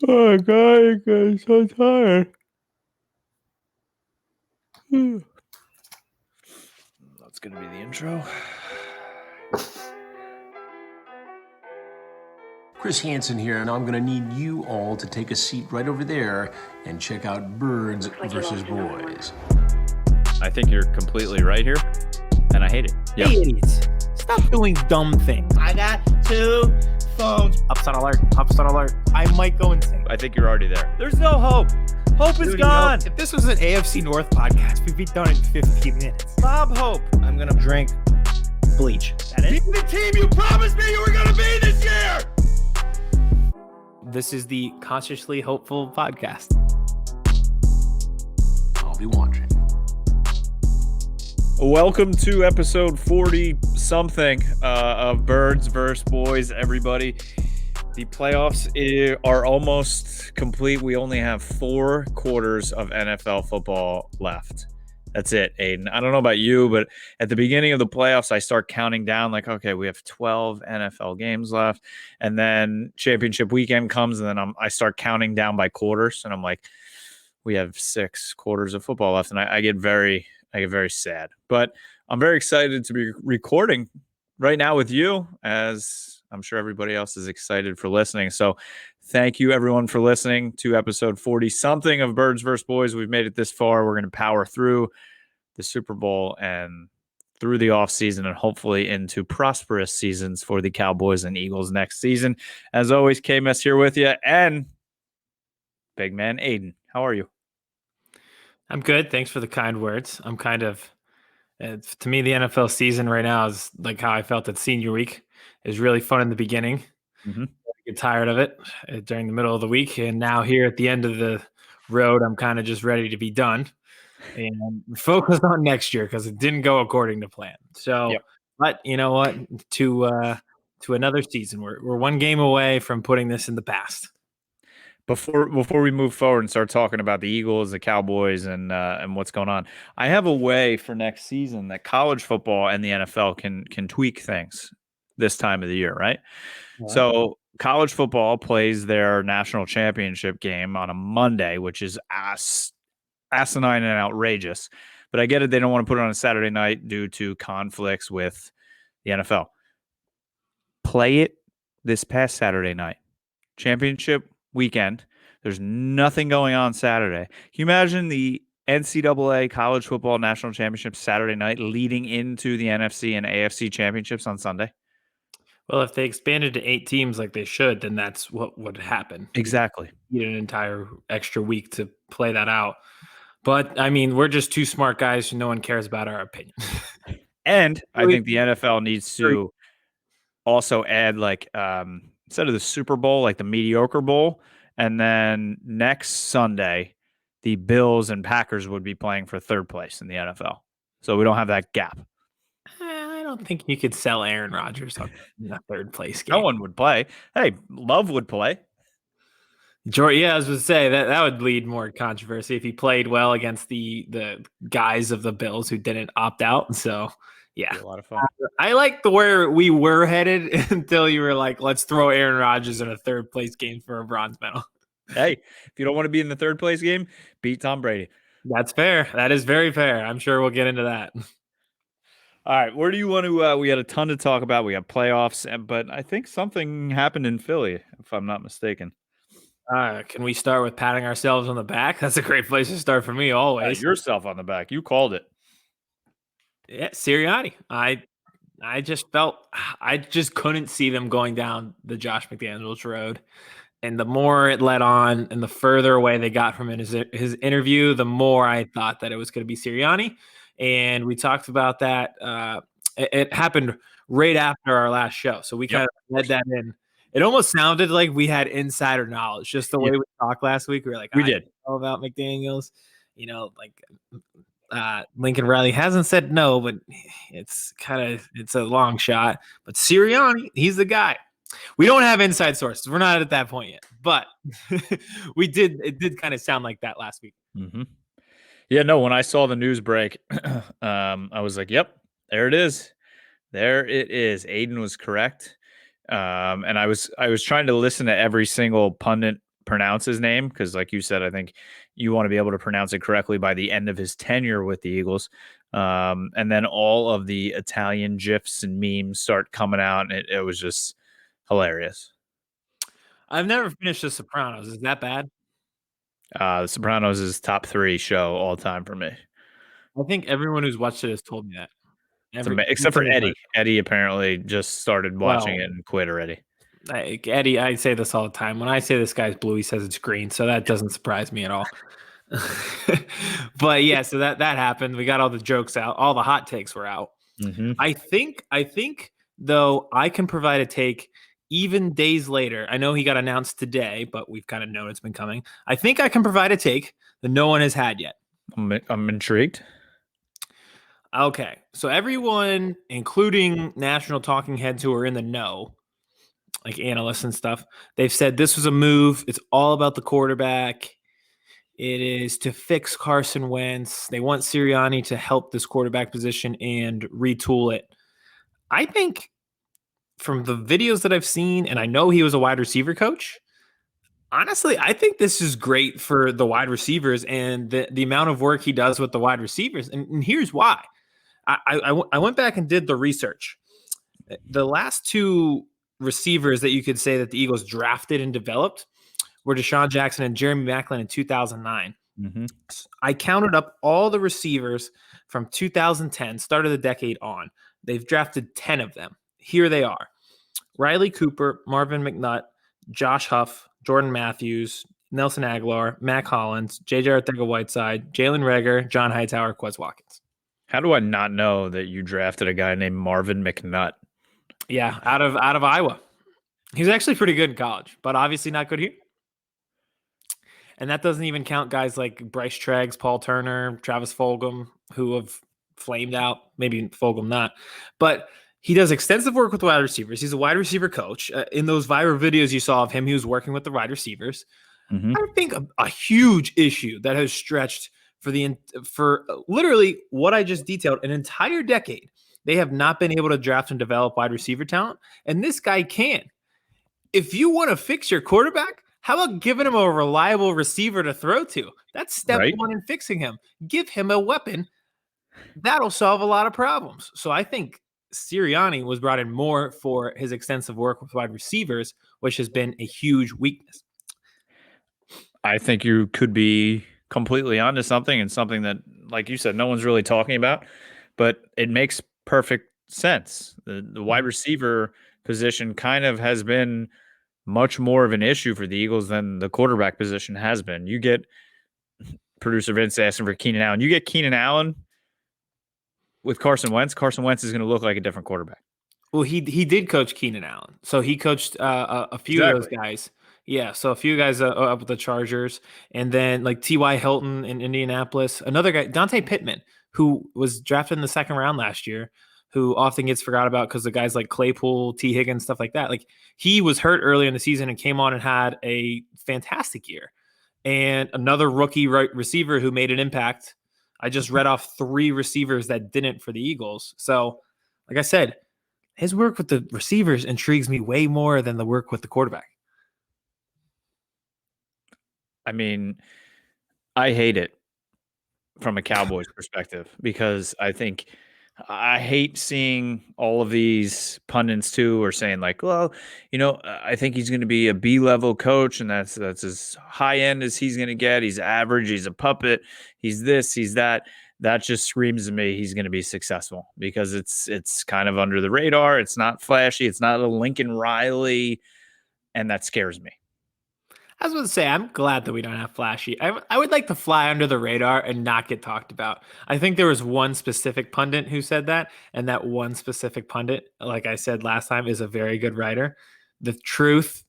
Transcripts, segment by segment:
Oh God, I'm so tired. That's gonna be the intro. Chris Hansen here, and I'm gonna need you all to take a seat right over there and check out Birds versus Boys. I think you're completely right here, and I hate it. Hey, idiots. Stop doing dumb things. I got 2 phones. Upside alert. Upside alert. I might go insane. I think you're already there. There's no hope. Hope is gone. If this was an AFC North podcast, we'd be done in 15 minutes. Bob Hope. I'm going to drink bleach. That is Be the team you promised me you were gonna be this year! This is the Consciously Hopeful podcast. I'll be watching. Welcome to episode 40-something of Birds vs. Boys, everybody. The playoffs are almost complete. We only have 4 quarters of NFL football left. That's it, Aidan. I don't know about you, but at the beginning of the playoffs, I start counting down like, okay, we have 12 NFL games left. And then championship weekend comes, and then I start counting down by quarters. And I'm like, we have 6 quarters of football left. And I get very sad. But I'm very excited to be recording right now with you, as I'm sure everybody else is excited for listening. So thank you, everyone, for listening to episode 40-something of Birds vs. Boys. We've made it this far. We're going to power through the Super Bowl and through the offseason and hopefully into prosperous seasons for the Cowboys and Eagles next season. As always, Kmess here with you, and big man Aidan. How are you? I'm good. Thanks for the kind words. I'm kind of, to me, the NFL season right now is like how I felt at senior week. It was really fun in the beginning. Mm-hmm. I get tired of it during the middle of the week. And now here at the end of the road, I'm kind of just ready to be done and focus on next year because it didn't go according to plan. So, Yep. But you know what? To another season. We're one game away from putting this in the past. Before we move forward and start talking about the Eagles, the Cowboys, and what's going on, I have a way for next season that college football and the NFL can tweak things this time of the year, right? What? So college football plays their national championship game on a Monday, which is asinine and outrageous. But I get it; they don't want to put it on a Saturday night due to conflicts with the NFL. Play it this past Saturday night, championship weekend. There's nothing going on Saturday. Can you imagine the NCAA college football national championship Saturday night leading into the NFC and AFC championships on Sunday? Well, if they expanded to 8 teams like they should, then that's what would happen. Exactly. You need an entire extra week to play that out. But I mean, we're just 2 smart guys, so no one cares about our opinion. And I think the NFL needs to also add, like, instead of the Super Bowl, like the mediocre bowl, and then next Sunday, the Bills and Packers would be playing for 3rd place in the NFL. So we don't have that gap. I don't think you could sell Aaron Rodgers on a 3rd place game. No one would play. Hey, Love would play. Yeah, I was going to say that would lead more controversy if he played well against the guys of the Bills who didn't opt out. So, yeah, a lot of fun. I like where we were headed until you were like, let's throw Aaron Rodgers in a 3rd place game for a bronze medal. Hey, if you don't want to be in the 3rd place game, beat Tom Brady. That's fair. That is very fair. I'm sure we'll get into that. All right, where do you want to? We had a ton to talk about. We have playoffs, but I think something happened in Philly, if I'm not mistaken. Can we start with patting ourselves on the back? That's a great place to start for me always. Pat yourself on the back. You called it. Yeah, Sirianni. I just couldn't see them going down the Josh McDaniels road. And the more it led on and the further away they got from his interview, the more I thought that it was going to be Sirianni. And we talked about that. It happened right after our last show. So we kind of led that in. It almost sounded like we had insider knowledge, just the way we talked last week. We were like, we did know about McDaniels, Lincoln Riley hasn't said no, but it's a long shot. But Sirianni, he's the guy. We don't have inside sources. We're not at that point yet, but it did kind of sound like that last week. Mm-hmm. Yeah, no, when I saw the news break, I was like, yep, there it is. There it is. Aidan was correct. And I was trying to listen to every single pundit pronounce his name because, like you said, I think you want to be able to pronounce it correctly by the end of his tenure with the Eagles. And then all of the Italian GIFs and memes start coming out, and it was just hilarious. I've never finished The Sopranos. Is that bad? The Sopranos is top 3 show all time for me. I think everyone who's watched it has told me that. Except for Eddie. Eddie apparently just started watching it and quit already. Eddie, I say this all the time. When I say this guy's blue, he says it's green. So that doesn't surprise me at all. But yeah, so that happened. We got all the jokes out. All the hot takes were out. Mm-hmm. I think though I can provide a take even days later. I know he got announced today, but we've kind of known it's been coming. I think I can provide a take that no one has had yet. I'm intrigued. Okay, so everyone, including national talking heads who are in the know, like analysts and stuff, they've said this was a move. It's all about the quarterback. It is to fix Carson Wentz. They want Sirianni to help this quarterback position and retool it. I think from the videos that I've seen, and I know he was a wide receiver coach, honestly, I think this is great for the wide receivers and the amount of work he does with the wide receivers. And here's why. I went back and did the research. The last 2 receivers that you could say that the Eagles drafted and developed were Deshaun Jackson and Jeremy Maclin in 2009. Mm-hmm. I counted up all the receivers from 2010, start of the decade on. They've drafted 10 of them. Here they are: Riley Cooper, Marvin McNutt, Josh Huff, Jordan Matthews, Nelson Aguilar, Mac Hollins, J.J. Arcega-Whiteside, Jalen Reagor, John Hightower, Quez Watkins. How do I not know that you drafted a guy named Marvin McNutt? Yeah, out of Iowa. He was actually pretty good in college, but obviously not good here. And that doesn't even count guys like Bryce Treggs, Paul Turner, Travis Fulgham, who have flamed out. Maybe Fulgham not. But he does extensive work with wide receivers. He's a wide receiver coach. In those viral videos you saw of him, he was working with the wide receivers. Mm-hmm. I think a huge issue that has stretched for literally what I just detailed, an entire decade. They have not been able to draft and develop wide receiver talent, and this guy can. If you want to fix your quarterback, how about giving him a reliable receiver to throw to? That's step one in fixing him. Give him a weapon. That'll solve a lot of problems. So I think Sirianni was brought in more for his extensive work with wide receivers, which has been a huge weakness. I think you could be completely onto something, and something that, like you said, no one's really talking about, but it makes perfect sense. The wide receiver position kind of has been much more of an issue for the Eagles than the quarterback position has been. You get producer Vince asking for Keenan Allen. You get Keenan Allen with Carson Wentz. Carson Wentz is going to look like a different quarterback. Well, he did coach Keenan Allen, so he coached a few of those guys. Yeah, so a few guys up with the Chargers, and then like T.Y. Hilton in Indianapolis. Another guy, Dante Pittman, who was drafted in the 2nd round last year, who often gets forgot about because the guys like Claypool, T. Higgins, stuff like that. Like, he was hurt early in the season and came on and had a fantastic year. And another rookie receiver who made an impact. I just read off 3 receivers that didn't for the Eagles. So, like I said, his work with the receivers intrigues me way more than the work with the quarterback. I mean, I hate it from a Cowboys perspective, because I hate seeing all of these pundits too are saying like, well, I think he's going to be a B-level coach, and that's as high end as he's going to get. He's average. He's a puppet. He's this, he's that. That just screams to me he's going to be successful, because it's kind of under the radar. It's not flashy. It's not a Lincoln Riley, and that scares me. I was going to say, I'm glad that we don't have flashy. I would like to fly under the radar and not get talked about. I think there was one specific pundit who said that, and that one specific pundit, like I said last time, is a very good writer. The truth,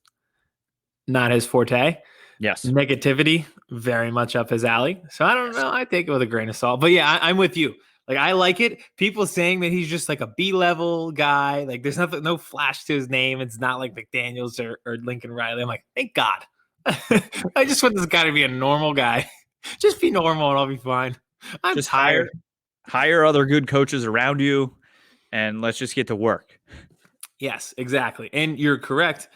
not his forte. Yes. Negativity, very much up his alley. So I don't know. I take it with a grain of salt. But yeah, I'm with you. Like, I like it. People saying that he's just like a B-level guy. Like, there's no flash to his name. It's not like McDaniels or Lincoln Riley. I'm like, thank God. I just want this guy to be a normal guy. Just be normal and I'll be fine. I'm just tired. Hire other good coaches around you, and let's just get to work. Yes, exactly. And you're correct.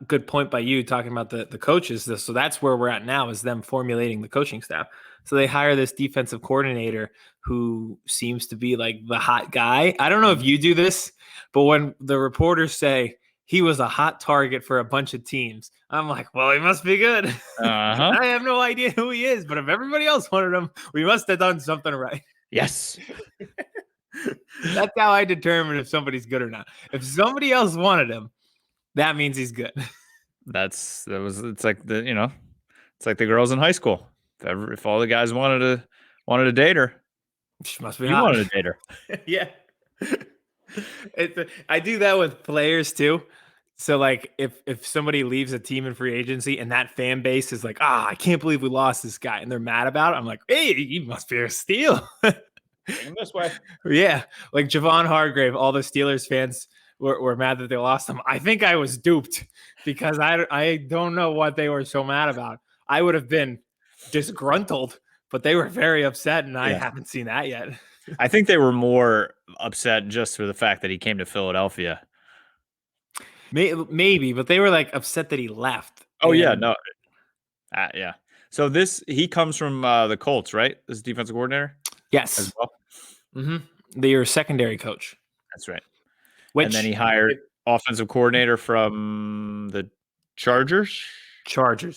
Good point by you talking about the coaches. So that's where we're at now is them formulating the coaching staff. So they hire this defensive coordinator who seems to be like the hot guy. I don't know if you do this, but when the reporters say he was a hot target for a bunch of teams, I'm like, well, he must be good. Uh-huh. I have no idea who he is, but if everybody else wanted him, we must have done something right. Yes. That's how I determine if somebody's good or not. If somebody else wanted him, that means he's good. It's like it's like the girls in high school. If all the guys wanted to date her, She must be you hot. wanted to date her. Yeah. I do that with players too. So like if somebody leaves a team in free agency and that fan base is like, I can't believe we lost this guy, and they're mad about it, I'm like, hey, he must be a steal. Bring him this way. Yeah. Like Javon Hargrave, all the Steelers fans were mad that they lost him. I think I was duped because I don't know what they were so mad about. I would have been disgruntled, but they were very upset, and I haven't seen that yet. I think they were more upset just for the fact that he came to Philadelphia. Maybe, but they were like upset that he left. Oh yeah, no, yeah. So he comes from the Colts, right? This defensive coordinator. Yes. As well. Mm-hmm. Your secondary coach. That's right. Which, and then he hired offensive coordinator from the Chargers.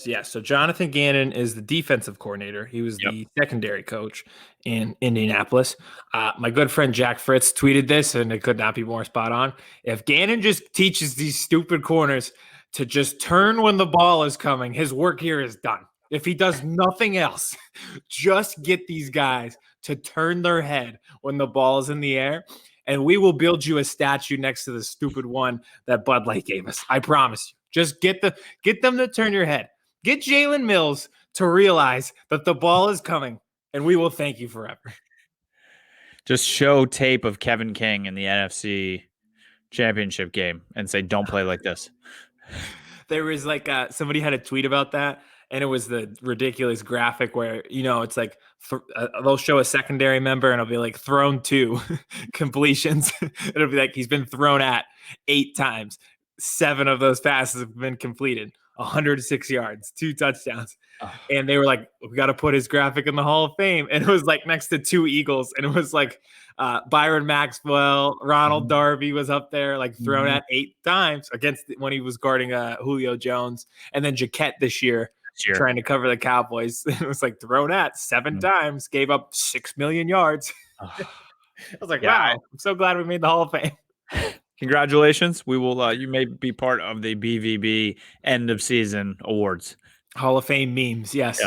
Yes. So Jonathan Gannon is the defensive coordinator. He was the secondary coach in Indianapolis. My good friend Jack Fritz tweeted this, and it could not be more spot on. If Gannon just teaches these stupid corners to just turn when the ball is coming, his work here is done. If he does nothing else, just get these guys to turn their head when the ball is in the air, and we will build you a statue next to the stupid one that Bud Light gave us. I promise you. Just get them to turn your head. Get Jalen Mills to realize that the ball is coming, and we will thank you forever. Just show tape of Kevin King in the NFC Championship game and say, don't play like this. There was like somebody had a tweet about that, and it was the ridiculous graphic where, it's like they'll show a secondary member and it'll be like thrown to completions. It'll be like he's been thrown at 8 times. 7 of those passes have been completed, 106 yards, 2 touchdowns. And they were like, we got to put his graphic in the Hall of Fame. And it was like next to 2 Eagles. And it was like Byron Maxwell, Ronald Darby was up there, like thrown at 8 times when he was guarding Julio Jones. And then Jaquette this year trying to cover the Cowboys. It was like thrown at 7 times, gave up 6 million yards. I was like, wow, I'm so glad we made the Hall of Fame. Congratulations. We will you may be part of the BVB end of season awards. Hall of Fame memes, yes.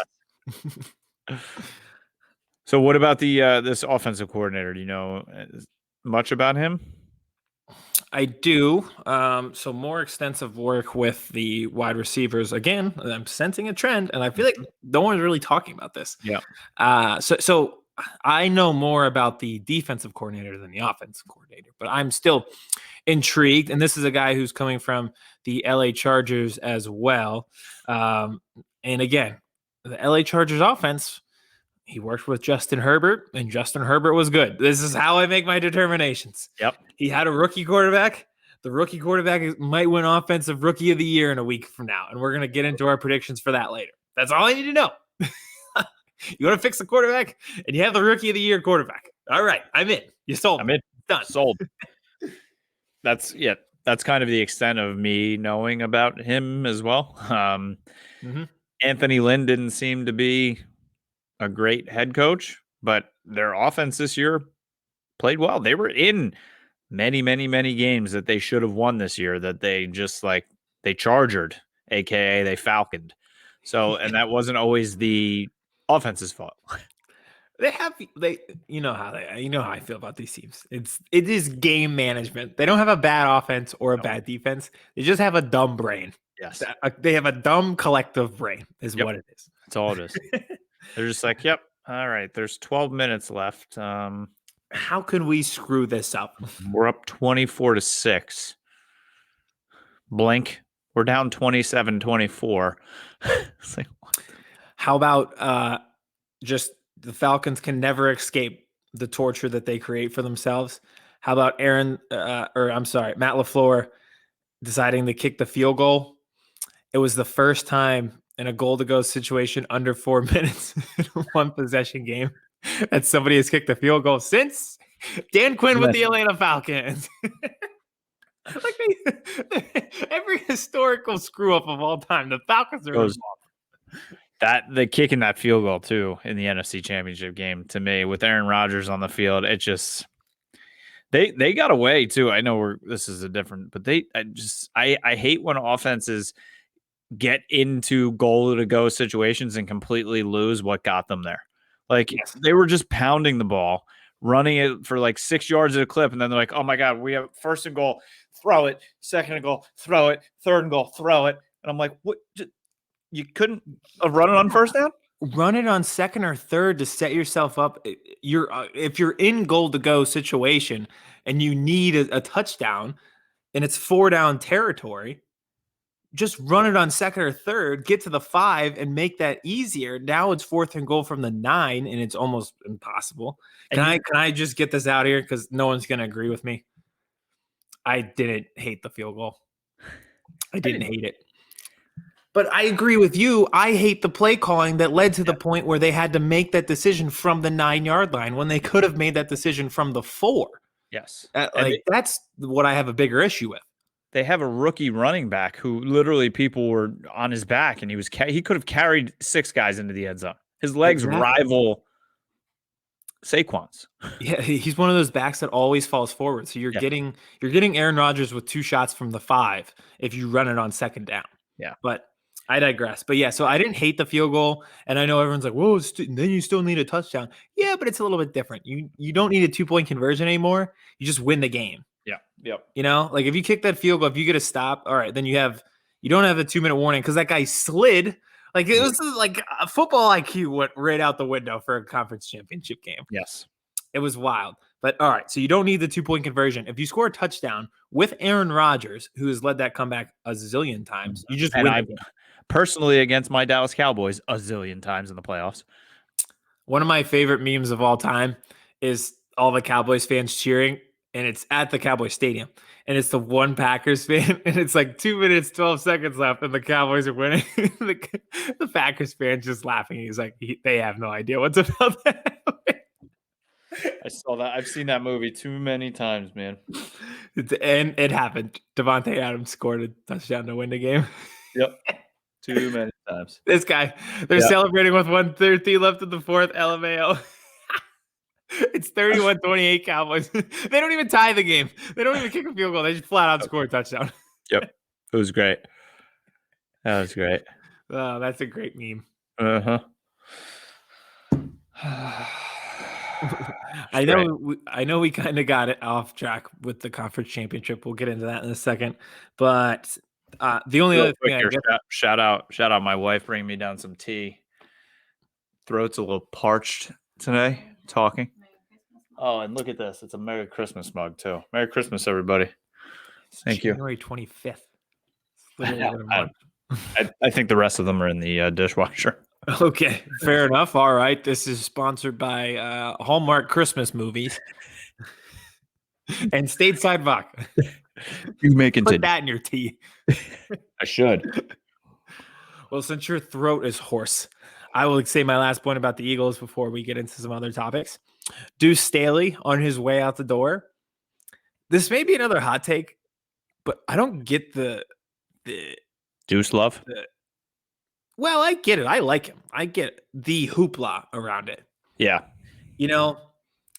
So what about the this offensive coordinator? Do you know much about him? I do. So more extensive work with the wide receivers. Again, I'm sensing a trend, and I feel like no one's really talking about this. Yeah. So I know more about the defensive coordinator than the offensive coordinator, but I'm still intrigued. And this is a guy who's coming from the LA Chargers as well. And again, the LA Chargers offense, he worked with Justin Herbert, and Justin Herbert was good. This is how I make my determinations. Yep. He had a rookie quarterback. The rookie quarterback might win Offensive Rookie of the Year in a week from now. And we're going to get into our predictions for that later. That's all I need to know. You want to fix the quarterback, and you have the Rookie of the Year quarterback. All right, I'm in. You sold. I'm in. Done. Sold. That's kind of the extent of me knowing about him as well. Anthony Lynn didn't seem to be a great head coach, but their offense this year played well. They were in many, many, many games that they should have won this year that they just they chargered, aka they falconed. So, and that wasn't always the offense's fault. You know how I feel about these teams. It is game management. They don't have a bad offense or a bad defense. They just have a dumb brain. Yes. They have a dumb collective brain is what it is. That's all it is. They're just like, yep. All right. There's 12 minutes left. How can we screw this up? We're up 24-6. Blink. We're down 27-24. It's like, what? How about just the Falcons can never escape the torture that they create for themselves? How about Matt LaFleur deciding to kick the field goal? It was the first time in a goal to go situation under 4 minutes in a one possession game that somebody has kicked a field goal since Dan Quinn with the Atlanta Falcons. Every historical screw up of all time, the Falcons are involved. The kick in that field goal too in the NFC Championship game, to me, with Aaron Rodgers on the field, it just they got away too. I know this is a different, but I hate when offenses get into goal to go situations and completely lose what got them there. Like they were just pounding the ball, running it for like 6 yards at a clip, and then they're like, "Oh my God, we have first and goal, throw it, second and goal, throw it, third and goal, throw it." And I'm like, "What? You couldn't run it on first down? Run it on second or third to set yourself up. If you're in goal to go situation and you need a touchdown and it's 4 down territory, just run it on second or third, get to the 5 and make that easier. Now it's 4th and goal from the 9 and it's almost impossible. Can I just get this out here? Because no one's going to agree with me. I didn't hate the field goal. I didn't hate it. But I agree with you. I hate the play calling that led to the point where they had to make that decision from the 9-yard line when they could have made that decision from the 4. Yes. That's what I have a bigger issue with. They have a rookie running back who literally people were on his back, and he could have carried 6 guys into the end zone. His legs rival Saquon's. Yeah, he's one of those backs that always falls forward. So you're getting Aaron Rodgers with 2 shots from the 5 if you run it on second down. Yeah. But I digress. But yeah, so I didn't hate the field goal, and I know everyone's like, "Whoa, then you still need a touchdown." Yeah, but it's a little bit different. You don't need a 2-point conversion anymore. You just win the game. Yeah. Yep. You know, like if you kick that field goal, if you get a stop, all right, then you don't have a 2-minute warning because that guy slid. Like it was like a football IQ went right out the window for a conference championship game. Yes. It was wild. But all right, so you don't need the 2-point conversion. If you score a touchdown with Aaron Rodgers, who has led that comeback a zillion times, you just win the game. Personally, against my Dallas Cowboys a zillion times in the playoffs. One of my favorite memes of all time is all the Cowboys fans cheering, and it's at the Cowboys Stadium. And it's the one Packers fan, and it's like 2 minutes, 12 seconds left, and the Cowboys are winning. the Packers fan just laughing. He's like, they have no idea what's about that. I saw that. I've seen that movie too many times, man. And it happened. Devontae Adams scored a touchdown to win the game. Yep. Too many times. This guy, they're celebrating with 1:30 left in the 4th. LMAO. It's 31-28 Cowboys. They don't even tie the game. They don't even kick a field goal. They just flat out score a touchdown. Yep. It was great. That was great. Oh, that's a great meme. Uh-huh. I know we kind of got it off track with the conference championship. We'll get into that in a second. But the only other thing shout out my wife bringing me down some tea. Throat's a little parched today talking. Oh, and look at this. It's a Merry Christmas mug too. Merry Christmas, everybody. Thank you. January 25th. I think the rest of them are in the dishwasher. Okay, fair enough. All right. This is sponsored by Hallmark Christmas movies and Stateside Vodka. You may continue. Put that in your tea. I should. Well, since your throat is hoarse, I will say my last point about the Eagles before we get into some other topics. Duce Staley on his way out the door. This may be another hot take, but I don't get the Duce love. Well, I get it. I like him. I get the hoopla around it. Yeah. You know,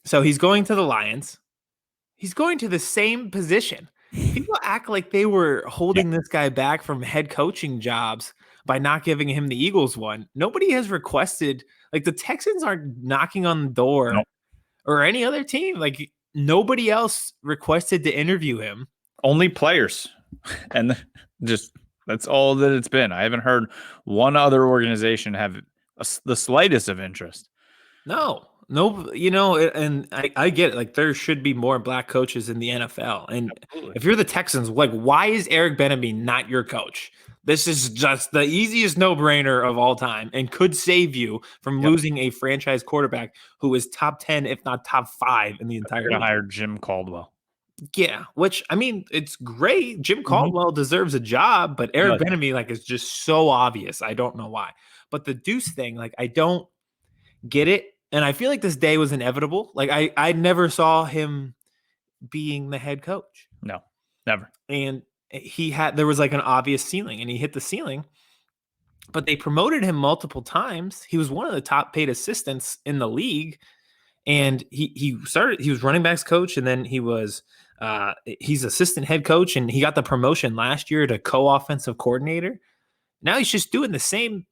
so he's going to the Lions. He's going to the same position. People act like they were holding this guy back from head coaching jobs by not giving him the Eagles one. Nobody has requested, like the Texans aren't knocking on the door or any other team. Like nobody else requested to interview him. Only players. And just that's all that it's been. I haven't heard one other organization have the slightest of interest. No. No, and I get it. Like, there should be more black coaches in the NFL. And Absolutely. if you're the Texans, like, why is Eric Bieniemy not your coach? This is just the easiest no-brainer of all time and could save you from losing a franchise quarterback who is top 10, if not top 5 in the entire They're gonna league. hire Jim Caldwell. Yeah, which, I mean, it's great. Jim Mhm. Caldwell deserves a job, but Eric Does. Bieniemy, like, is just so obvious. I don't know why. But the Duce thing, like, I don't get it. And I feel like this day was inevitable. Like, I never saw him being the head coach. No, never. And there was like an obvious ceiling, and he hit the ceiling. But they promoted him multiple times. He was one of the top paid assistants in the league. And he was running backs coach, and then he's assistant head coach, and he got the promotion last year to co-offensive coordinator. Now he's just doing the same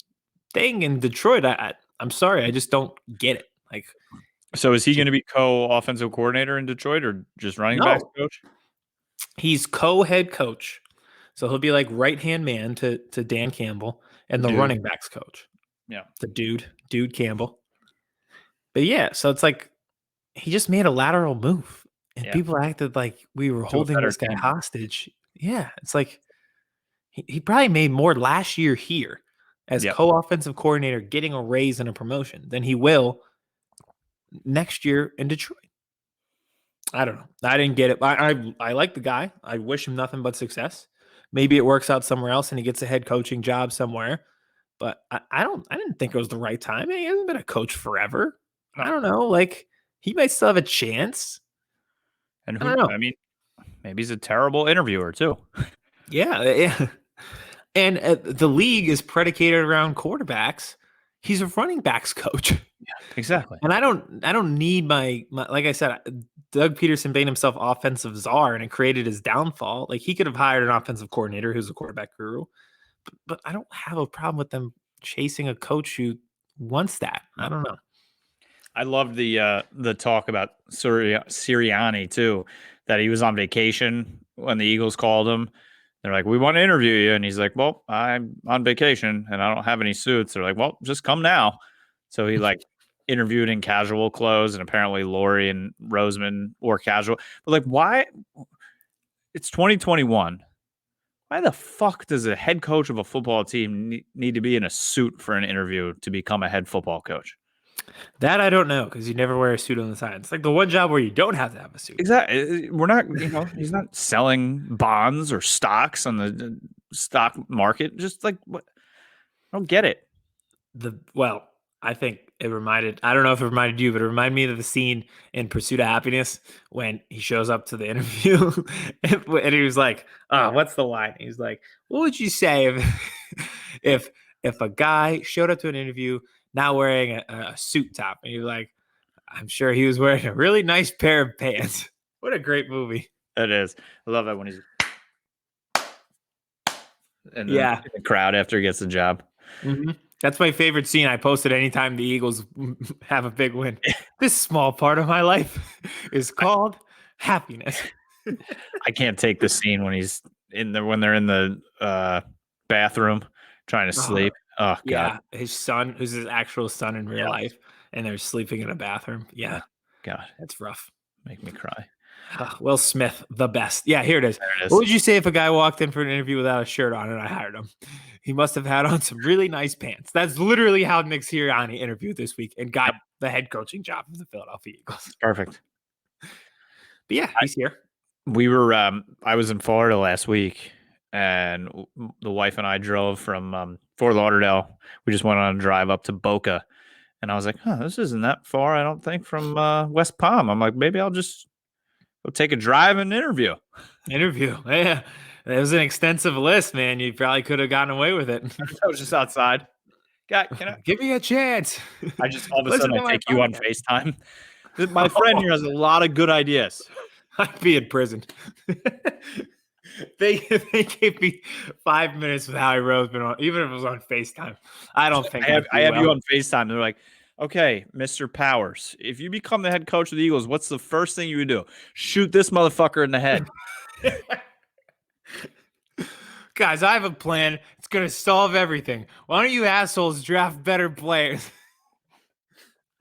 thing in Detroit. I'm sorry, I just don't get it. Like, so is he going to be co-offensive coordinator in Detroit or just running backs coach? He's co-head coach, so he'll be like right-hand man to Dan Campbell and the running backs coach. Yeah, the dude Campbell. But yeah, so it's like he just made a lateral move, and people acted like we were holding this guy hostage. Yeah, it's like he probably made more last year here as co-offensive coordinator, getting a raise and a promotion, than he will next year in Detroit. I don't know. I didn't get it. I like the guy. I wish him nothing but success. Maybe it works out somewhere else and he gets a head coaching job somewhere. But I didn't think it was the right time. He hasn't been a coach forever. I don't know. Like, he might still have a chance. And I don't know. I mean, maybe he's a terrible interviewer too. Yeah. And the league is predicated around quarterbacks. He's a running backs coach. Yeah, exactly. And I don't need my like I said, Doug Peterson made himself offensive czar, and it created his downfall. Like, he could have hired an offensive coordinator who's a quarterback guru, but I don't have a problem with them chasing a coach who wants that. I don't know. I loved the talk about Sirianni too, that he was on vacation when the Eagles called him. They're like, "We want to interview you," and he's like, "Well, I'm on vacation and I don't have any suits." They're like, "Well, just come now." So he like interviewed in casual clothes, and apparently Lori and Roseman wore casual. But like, why? It's 2021. Why the fuck does a head coach of a football team need to be in a suit for an interview to become a head football coach? That I don't know, because you never wear a suit on the side. It's like the one job where you don't have to have a suit. Exactly. We're not, he's not selling bonds or stocks on the stock market. Just like, what? I don't get it. I think I don't know if it reminded you, but it reminded me of the scene in Pursuit of Happiness when he shows up to the interview and he was like, "Oh, what's the line?" He's like, "What would you say if if a guy showed up to an interview not wearing a suit top?" And you're like, "I'm sure he was wearing a really nice pair of pants." What a great movie. It is. I love that when he's in the crowd after he gets the job. Mm-hmm. That's my favorite scene. I posted anytime the Eagles have a big win. This small part of my life is called happiness. I can't take the scene when he's when they're in the bathroom trying to sleep. Oh God. Yeah, his son, who's his actual son in real life, and they're sleeping in a bathroom. Yeah. God, that's rough. Make me cry. Will Smith, the best. Yeah, here it is. What would you say if a guy walked in for an interview without a shirt on and I hired him? He must have had on some really nice pants. That's literally how Nick Sirianni interviewed this week and got the head coaching job of the Philadelphia Eagles. Perfect. But yeah, he's here. We were I was in Florida last week, and the wife and I drove from Fort Lauderdale. We just went on a drive up to Boca, and I was like, this isn't that far, I don't think, from West Palm. I'm like, maybe I'll just go take a drive and interview. Yeah. It was an extensive list, man. You probably could have gotten away with it. I was just outside. Can I give me a chance? I just all of a sudden I take you on FaceTime. My friend here has a lot of good ideas. I'd be in prison. They gave me 5 minutes with Howie Roseman on, even if it was on FaceTime. I don't think I have you on FaceTime. They're like, "Okay, Mr. Powers, if you become the head coach of the Eagles, what's the first thing you would do? Shoot this motherfucker in the head." Guys, I have a plan. It's going to solve everything. Why don't you assholes draft better players?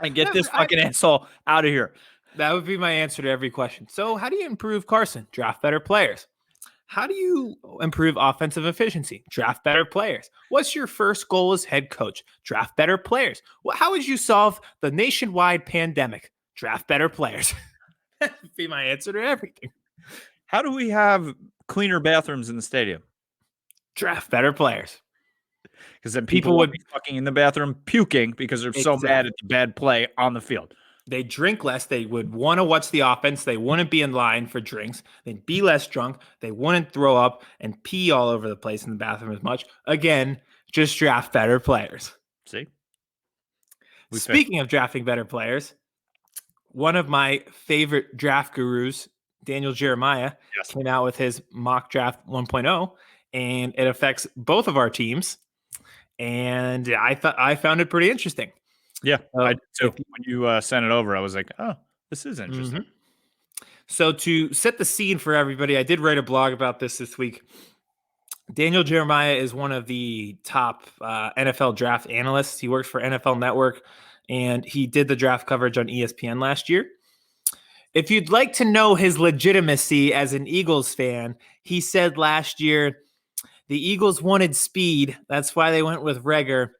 and get this fucking asshole out of here. That would be my answer to every question. So, how do you improve Carson? Draft better players. How do you improve offensive efficiency? Draft better players. What's your first goal as head coach? Draft better players. Well, how would you solve the nationwide pandemic? Draft better players. That would be my answer to everything. How do we have cleaner bathrooms in the stadium? Draft better players. Because then people would be fucking in the bathroom puking because they're so mad at the bad play on the field. They drink less. They would want to watch the offense. They wouldn't be in line for drinks. They'd be less drunk. They wouldn't throw up and pee all over the place in the bathroom as much. Again, just draft better players. See? Speaking of drafting better players, one of my favorite draft gurus, Daniel Jeremiah, came out with his mock draft 1.0, and it affects both of our teams. And I found it pretty interesting. Yeah, I did too. When you sent it over, I was like, oh, this is interesting. So to set the scene for everybody, I did write a blog about this week. Daniel Jeremiah is one of the top NFL draft analysts. He works for NFL Network, and he did the draft coverage on ESPN last year. If you'd like to know his legitimacy as an Eagles fan, he said last year, the Eagles wanted speed. That's why they went with Reagor.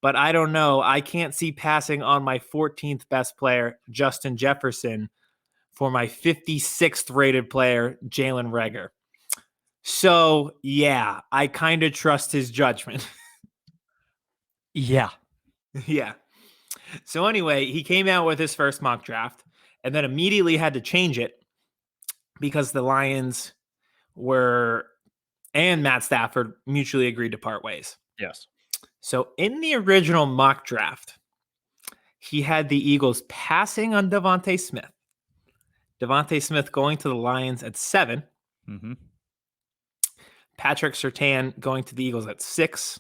But I don't know. I can't see passing on my 14th best player, Justin Jefferson, for my 56th rated player, Jalen Reagor. So, yeah, I kind of trust his judgment. Yeah. Yeah. So anyway, he came out with his first mock draft and then immediately had to change it because the Lions and Matt Stafford mutually agreed to part ways. Yes. So in the original mock draft, he had the Eagles passing on Devontae Smith. Devontae Smith going to the Lions at 7. Mm-hmm. Patrick Surtain going to the Eagles at 6.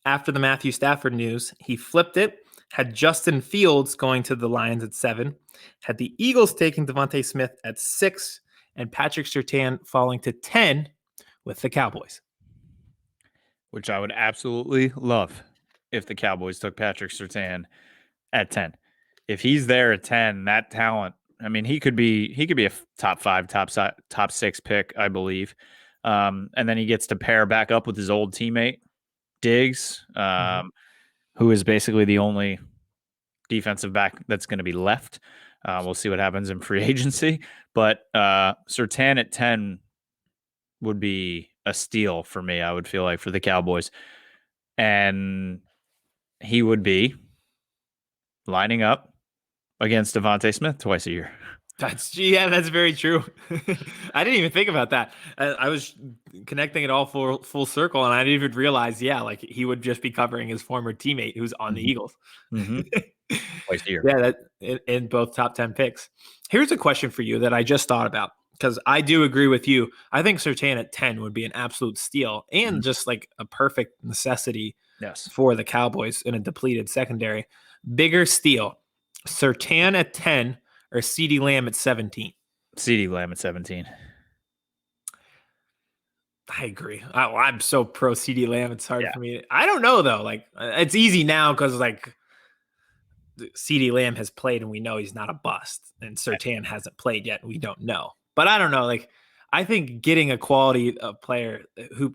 After the Matthew Stafford news, he flipped it, had Justin Fields going to the Lions at 7, had the Eagles taking Devontae Smith at 6, and Patrick Surtain falling to 10 with the Cowboys. Which I would absolutely love if the Cowboys took Patrick Surtain at 10. If he's there at 10, that talent, I mean, he could be a top 5, top 6 pick, I believe. And then he gets to pair back up with his old teammate, Diggs, who is basically the only defensive back that's going to be left. We'll see what happens in free agency. But Surtain at 10 would be a steal for me, I would feel like, for the Cowboys. And he would be lining up against Devontae Smith twice a year. That's very true. I didn't even think about that. I was connecting it all full circle, and I didn't even realize, like he would just be covering his former teammate who's on the Eagles. Twice a year. Yeah, that in both top 10 picks. Here's a question for you that I just thought about, because I do agree with you. I think Surtain at 10 would be an absolute steal and just like a perfect necessity for the Cowboys in a depleted secondary. Bigger steal, Surtain at 10 or CeeDee Lamb at 17? CeeDee Lamb at 17. I agree. I'm so pro CeeDee Lamb. It's hard for me. I don't know, though. Like, it's easy now because, like, CeeDee Lamb has played and we know he's not a bust. And Surtain hasn't played yet and we don't know. But I don't know. Like, I think getting a quality player who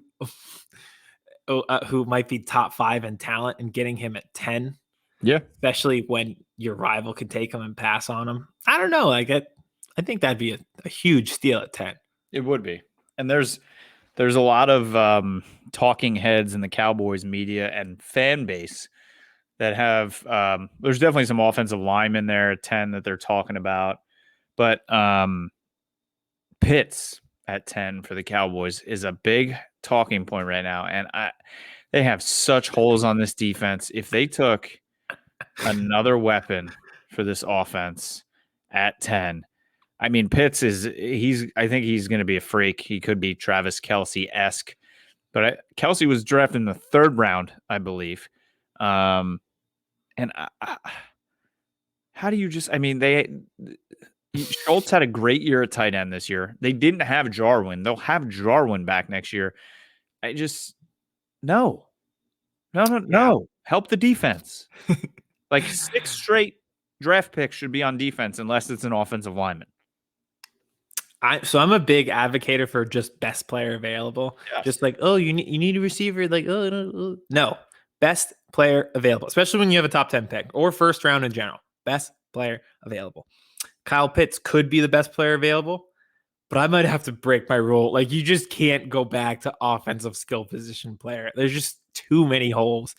might be top 5 in talent and getting him at 10, especially when your rival could take him and pass on him. I don't know. Like, I think that'd be a huge steal at 10. It would be. And there's a lot of talking heads in the Cowboys media and fan base that have there's definitely some offensive linemen there at 10 that they're talking about. But Pitts at 10 for the Cowboys is a big talking point right now. And they have such holes on this defense. If they took another weapon for this offense at 10, I mean, Pitts I think he's going to be a freak. He could be Travis Kelce-esque, but Kelce was drafted in the 3rd round, I believe. And how do you Schultz had a great year at tight end this year. They didn't have Jarwin. They'll have Jarwin back next year. No. Help the defense. Like 6 straight draft picks should be on defense unless it's an offensive lineman. So I'm a big advocate for just best player available. Yes. Just like, oh, you need a receiver. Like, no, best player available, especially when you have a top 10 pick or first round in general. Best player available. Kyle Pitts could be the best player available, but I might have to break my rule. Like, you just can't go back to offensive skill position player. There's just too many holes.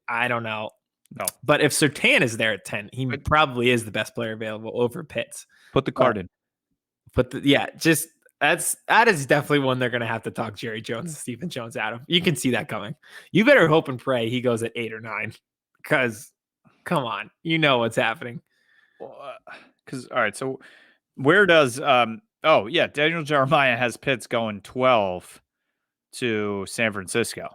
I don't know. No. But if Surtain is there at 10, he probably is the best player available over Pitts. Put the card in. But that is definitely one they're going to have to talk Jerry Jones and Stephen Jones out of. You can see that coming. You better hope and pray he goes at 8 or 9 because, come on, you know what's happening. Because all right, so where does Daniel Jeremiah has Pitts going 12 to San Francisco,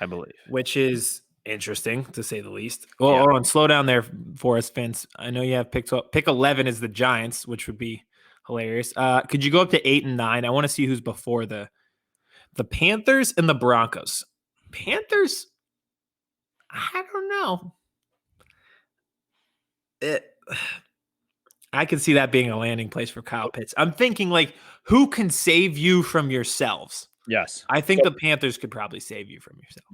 I believe, which is interesting to say the least. Well, hold on, slow down there for us, Vince. I know you have pick 11 is the Giants, which would be hilarious. Could you go up to 8 and 9? I want to see who's before the Panthers and the Broncos. Panthers, I don't know. I can see that being a landing place for Kyle Pitts. I'm thinking, like, who can save you from yourselves? Yes. I think the Panthers could probably save you from yourself.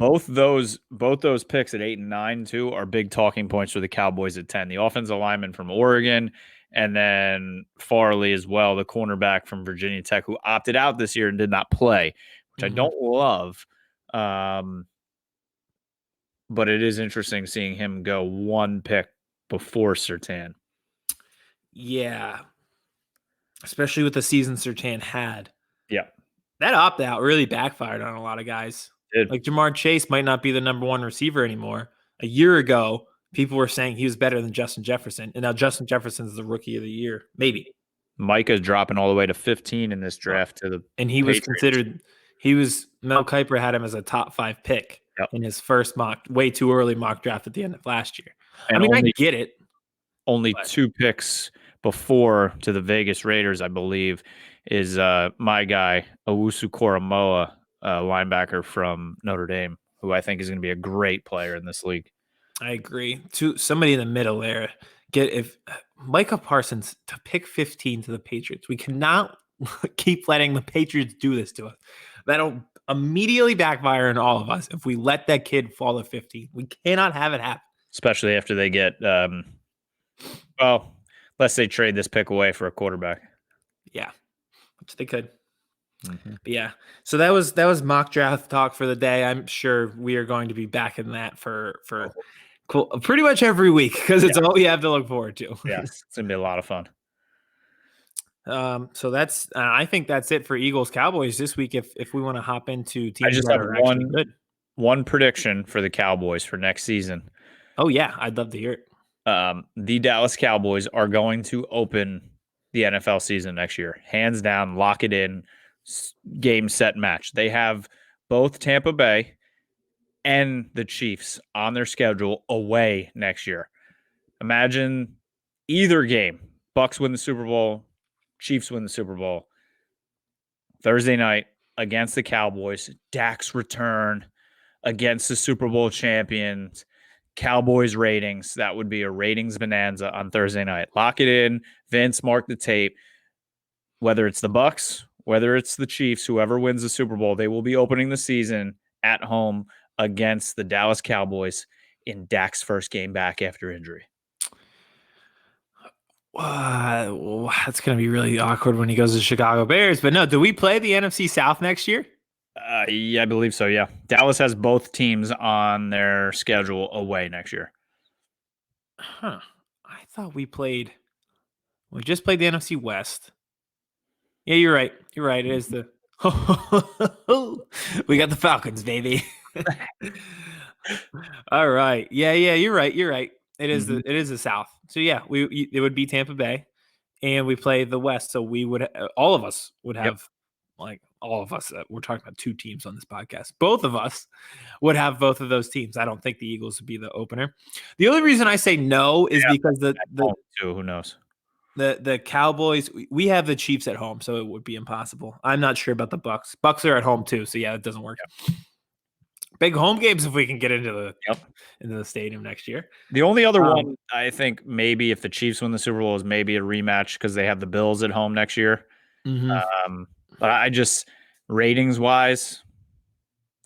Both those picks at 8 and 9 too are big talking points for the Cowboys at 10. The offensive lineman from Oregon, and then Farley as well, the cornerback from Virginia Tech, who opted out this year and did not play, which I don't love. But it is interesting seeing him go one pick before Surtain. Yeah. Especially with the season Surtain had. Yeah. That opt-out really backfired on a lot of guys. Like Jamar Chase might not be the number one receiver anymore. A year ago, people were saying he was better than Justin Jefferson, and now Justin Jefferson is the rookie of the year. Maybe. Micah's dropping all the way to 15 in this draft and he was considered. Mel Kiper had him as a top 5 pick in his first way too early mock draft at the end of last year. And I get it. Only 2 picks before to the Vegas Raiders, I believe, is my guy, Owusu Koramoah, linebacker from Notre Dame, who I think is going to be a great player in this league. I agree. To somebody in the middle there, if Micah Parsons to pick 15 to the Patriots, we cannot keep letting the Patriots do this to us. That'll immediately backfire on all of us if we let that kid fall to 15. We cannot have it happen. Especially after they get, let's say trade this pick away for a quarterback. Yeah, which they could. Mm-hmm. But yeah, so that was mock draft talk for the day. I'm sure we are going to be back in that for pretty much every week because it's all we have to look forward to. Yeah, it's gonna be a lot of fun. So that's I think that's it for Eagles Cowboys this week. If we want to hop into teams, I just have one prediction for the Cowboys for next season. Oh yeah, I'd love to hear it. The Dallas Cowboys are going to open the NFL season next year, hands down. Lock it in. Game, set, match. They have both Tampa Bay and the Chiefs on their schedule away next year. Imagine either game. Bucks win the Super Bowl, Chiefs win the Super Bowl. Thursday night against the Cowboys, Dak's return against the Super Bowl champions, Cowboys ratings. That would be a ratings bonanza on Thursday night. Lock it in. Vince, mark the tape. Whether it's the Bucks, whether it's the Chiefs, whoever wins the Super Bowl, they will be opening the season at home against the Dallas Cowboys in Dak's first game back after injury. That's going to be really awkward when he goes to Chicago Bears. But no, do we play the NFC South next year? Yeah, I believe so, yeah. Dallas has both teams on their schedule away next year. Huh. I thought we just played the NFC West. Yeah, you're right. You're right. It is the we got the Falcons, baby. All right. Yeah, you're right. You're right. It is it is the South. So yeah, it would be Tampa Bay, and we play the West. So we would all of us would have all of us. We're talking about 2 teams on this podcast. Both of us would have both of those teams. I don't think the Eagles would be the opener. The only reason I say no is because who knows. The Cowboys, we have the Chiefs at home, so it would be impossible. I'm not sure about the Bucks. Bucks are at home too, so yeah, it doesn't work. Yeah. big home games if we can get into Yep. the stadium next year. The only other one I think maybe if the Chiefs win the Super Bowl is maybe a rematch because they have the Bills at home next year. But I just ratings wise,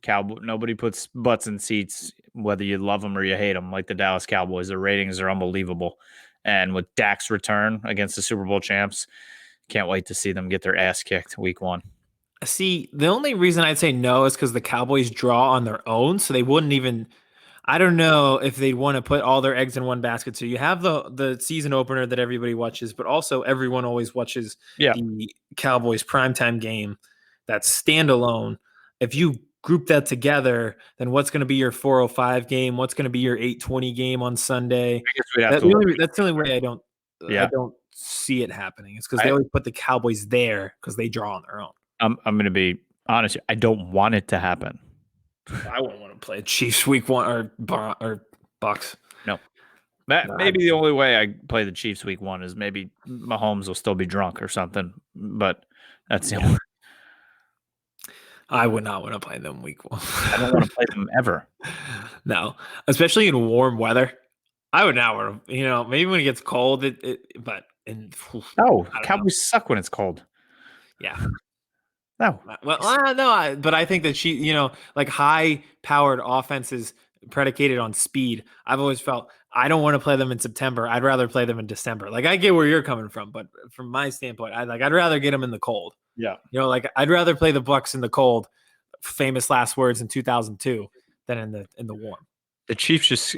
nobody puts butts in seats whether you love them or you hate them like the Dallas Cowboys. Their ratings are unbelievable, and with Dak's return against the Super Bowl champs, can't wait to see them get their ass kicked week 1. See, the only reason I'd say no is because the Cowboys draw on their own, so they wouldn't even. I don't know if they'd want to put all their eggs in one basket. So you have the season opener that everybody watches, but also everyone always watches the Cowboys primetime game that's standalone. If you group that together, then what's going to be your 4:05 game? What's going to be your 8:20 game on Sunday? I guess we'd have That's the only way I don't see it happening. It's because they always put the Cowboys there because they draw on their own. I'm going to be honest. I don't want it to happen. I wouldn't want to play Chiefs week 1 or Bucks. No. Maybe the only way I play the Chiefs week 1 is maybe Mahomes will still be drunk or something. But that's the only. I would not want to play them week 1. I don't want to play them ever. No, especially in warm weather. I would not want to. Maybe when it gets cold, but Cowboys suck when it's cold. Yeah. No. Well, no, but I think that like high-powered offenses predicated on speed. I've always felt I don't want to play them in September. I'd rather play them in December. Like I get where you're coming from, but from my standpoint, I'd rather get them in the cold. Yeah. Like I'd rather play the Bucks in the cold. Famous last words in 2002 than in the warm. The Chiefs just,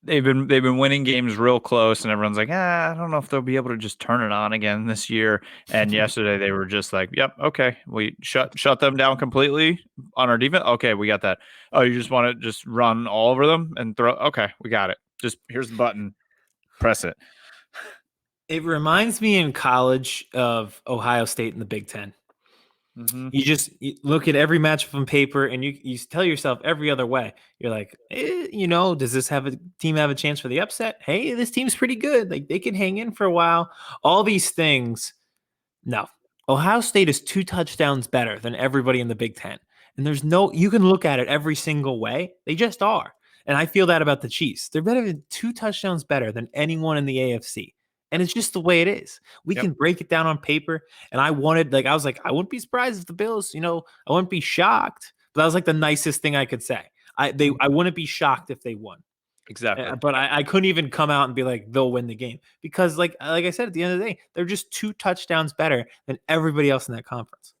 they've been winning games real close, and everyone's like, I don't know if they'll be able to just turn it on again this year. And yesterday they were just like, yep, okay, we shut them down completely on our defense. Okay, we got that. Oh, you just want to just run all over them and throw? Okay, we got it. Just here's the button, press it. It reminds me in college of Ohio State in the Big Ten. Mm-hmm. You look at every matchup on paper and you tell yourself every other way. You're like, does this team have a chance for the upset? Hey, this team's pretty good. Like they can hang in for a while. All these things. No, Ohio State is 2 touchdowns better than everybody in the Big Ten. And you can look at it every single way. They just are. And I feel that about the Chiefs. They're better than 2 touchdowns better than anyone in the AFC. And it's just the way it is. We can break it down on paper. And I was like, I wouldn't be surprised if the Bills, I wouldn't be shocked. But that was like the nicest thing I could say. I wouldn't be shocked if they won. Exactly. But I couldn't even come out and be like, they'll win the game. Because like I said, at the end of the day, they're just 2 touchdowns better than everybody else in that conference.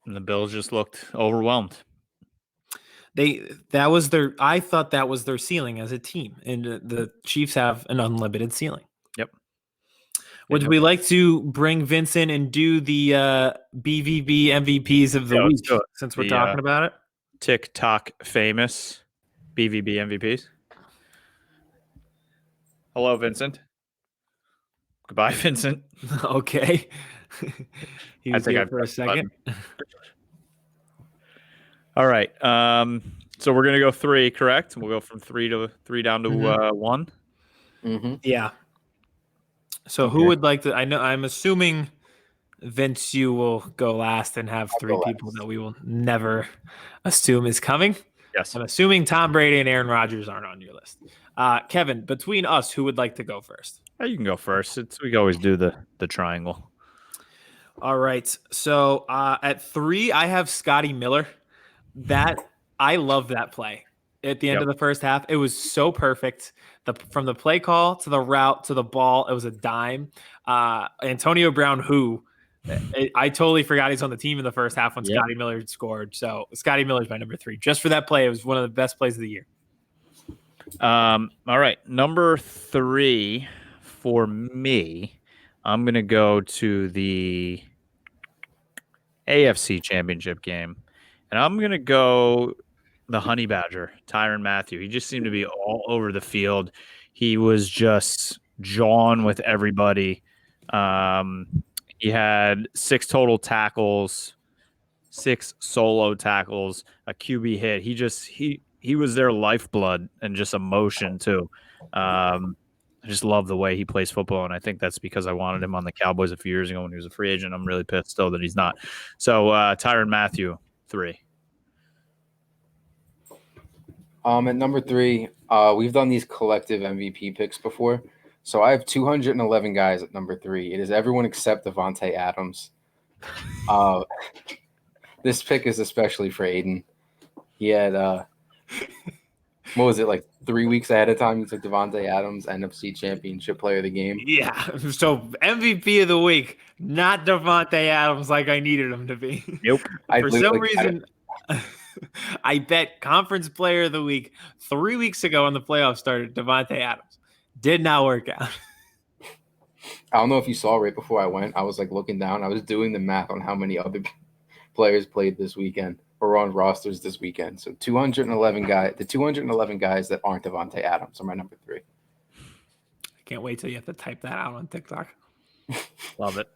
And the Bills just looked overwhelmed. I thought that was their ceiling as a team. And the Chiefs have an unlimited ceiling. Yep. Would we like to bring Vincent and do the BVB MVPs of the week since we're talking about it? TikTok famous BVB MVPs. Hello, Vincent. Goodbye, Vincent. Okay. He was here for a second. All right. So we're gonna go 3, correct? We'll go from 3 down to 1. Mm-hmm. Yeah. So who would like to? I'm assuming Vince, you will go last and have 3 people that we will never assume is coming. Yes. I'm assuming Tom Brady and Aaron Rodgers aren't on your list. Kevin, between us, who would like to go first? You can go first. We always do the triangle. All right. So at 3, I have Scotty Miller. I love that play. At the end of the first half, it was so perfect. From the play call to the route to the ball, it was a dime. Antonio Brown, I totally forgot he's on the team in the first half when Scotty Miller scored. So Scotty Miller's my number 3. Just for that play, it was one of the best plays of the year. All right, number 3 for me, I'm gonna go to the AFC Championship game, and I'm gonna go the Honey Badger, Tyrann Mathieu. He just seemed to be all over the field. He was just jawing with everybody. He had 6 total tackles, 6 solo tackles, a QB hit. He was their lifeblood and just emotion too. I just love the way he plays football, and I think that's because I wanted him on the Cowboys a few years ago when he was a free agent. I'm really pissed still that he's not. So Tyrann Mathieu, 3. At number 3, we've done these collective MVP picks before. So I have 211 guys at number 3. It is everyone except Devontae Adams. This pick is especially for Aidan. He had, what was it, like 3 weeks ahead of time? He took Devontae Adams, NFC Championship Player of the Game. Yeah. So MVP of the week, not Devontae Adams like I needed him to be. Nope. For some reason, I bet Conference Player of the Week 3 weeks ago when the playoffs started, Devontae Adams. Did not work out. I don't know if you saw right before I went. I was like looking down. I was doing the math on how many other players played this weekend or on rosters this weekend. So 211 guys. The 211 guys that aren't Devontae Adams are my number 3. I can't wait till you have to type that out on TikTok. Love it.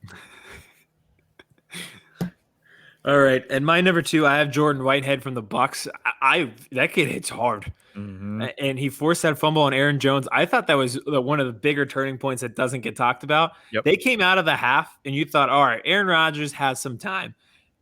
All right, and my number 2, I have Jordan Whitehead from the Bucks. That kid hits hard, and he forced that fumble on Aaron Jones. I thought that was one of the bigger turning points that doesn't get talked about. Yep. They came out of the half, and you thought, all right, Aaron Rodgers has some time.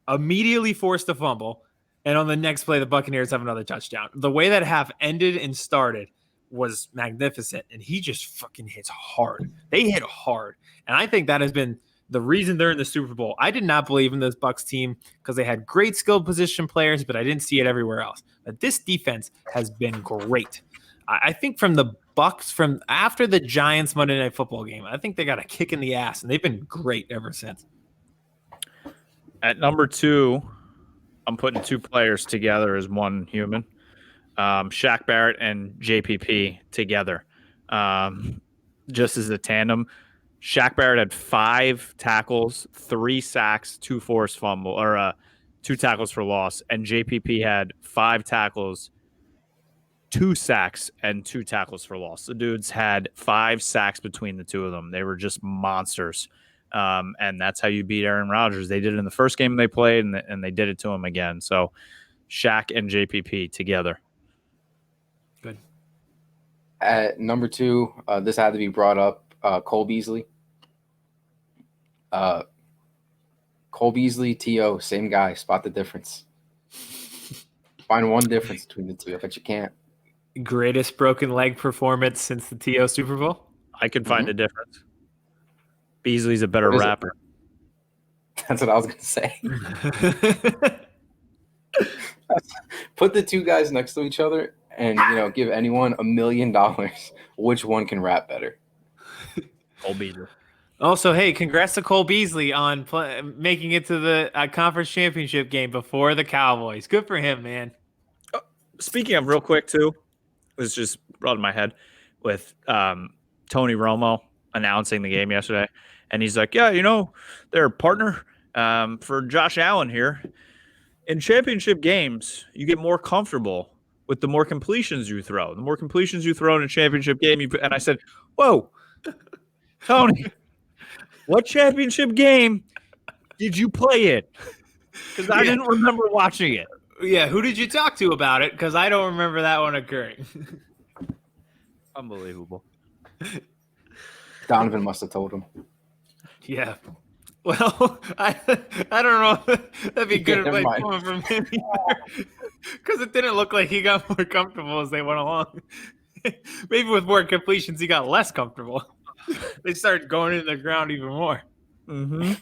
Immediately forced a fumble, and on the next play, the Buccaneers have another touchdown. The way that half ended and started was magnificent, and he just fucking hits hard. They hit hard, and I think that has been the reason they're in the Super Bowl. I did not believe in this Bucs team because they had great skilled position players, but I didn't see it everywhere else. But this defense has been great. I think from the Bucs, from after the Giants Monday Night Football game, I think they got a kick in the ass, and they've been great ever since. At number 2, I'm putting 2 players together as one human. Shaq Barrett and JPP together. Just as a tandem. Shaq Barrett had 5 tackles, 3 sacks, 2 forced fumble, or 2 tackles for loss, and JPP had 5 tackles, 2 sacks, and 2 tackles for loss. The dudes had 5 sacks between the two of them. They were just monsters, and that's how you beat Aaron Rodgers. They did it in the first game they played, and they did it to him again. So Shaq and JPP together. Good. At number 2, this had to be brought up. Cole Beasley. Cole Beasley, T.O., same guy. Spot the difference. Find one difference between the two. I bet you can't. Greatest broken leg performance since the T.O. Super Bowl? I can find a difference. Beasley's a better rapper. That's what I was going to say. Put the 2 guys next to each other and, give anyone $1 million. Which one can rap better? Cole Beasley. Also, hey, congrats to Cole Beasley on making it to the conference championship game before the Cowboys. Good for him, man. Speaking of real quick, too, it was just brought in my head with Tony Romo announcing the game yesterday. And he's like, yeah, their partner for Josh Allen here. In championship games, you get more comfortable with the more completions you throw. The more completions you throw in a championship game. And I said, whoa, Tony, what championship game did you play it? Because I didn't remember watching it. Yeah, who did you talk to about it? Because I don't remember that one occurring. Unbelievable. Donovan must have told him. Yeah. Well, I don't know. That'd be good advice coming from him either. Because it didn't look like he got more comfortable as they went along. Maybe with more completions, he got less comfortable. They started going into the ground even more. Mm-hmm.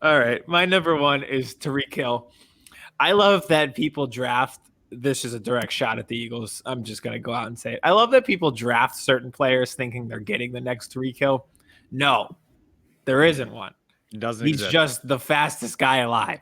All right. My number 1 is Tyreek Hill. I love that people draft. This is a direct shot at the Eagles. I'm just going to go out and say it. I love that people draft certain players thinking they're getting the next Tyreek Hill. No, there isn't one. He's just the fastest guy alive.